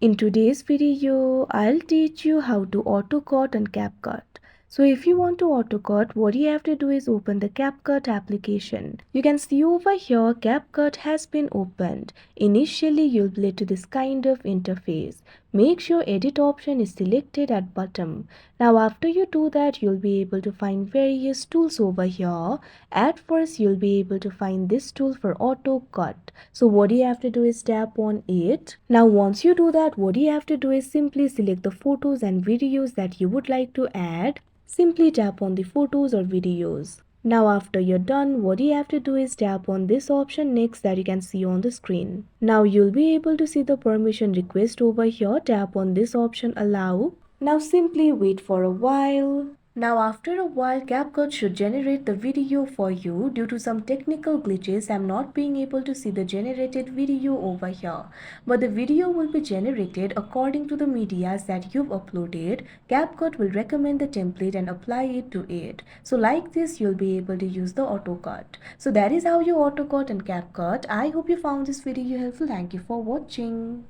In today's video, I'll teach you how to autocut and CapCut. So if you want to autocut, what you have to do is open the CapCut application. You can see over here CapCut has been opened. Initially, you'll be led to this kind of interface. Make sure edit option is selected at bottom. Now after you do that, you'll be able to find various tools over here. At first, you'll be able to find this tool for AutoCut. So what you have to do is tap on it. Now once you do that, what you have to do is simply select the photos and videos that you would like to add. Simply tap on the photos or videos. Now after you're done, what you have to do is tap on this option next that you can see on the screen. Now you'll be able to see the permission request over here. Tap on this option allow. Now simply wait for a while. Now after a while, CapCut should generate the video for you. Due to some technical glitches, I'm not being able to see the generated video over here. But the video will be generated according to the medias that you've uploaded. CapCut will recommend the template and apply it to it. So like this, you'll be able to use the AutoCut. So that is how you AutoCut and CapCut. I hope you found this video helpful. Thank you for watching.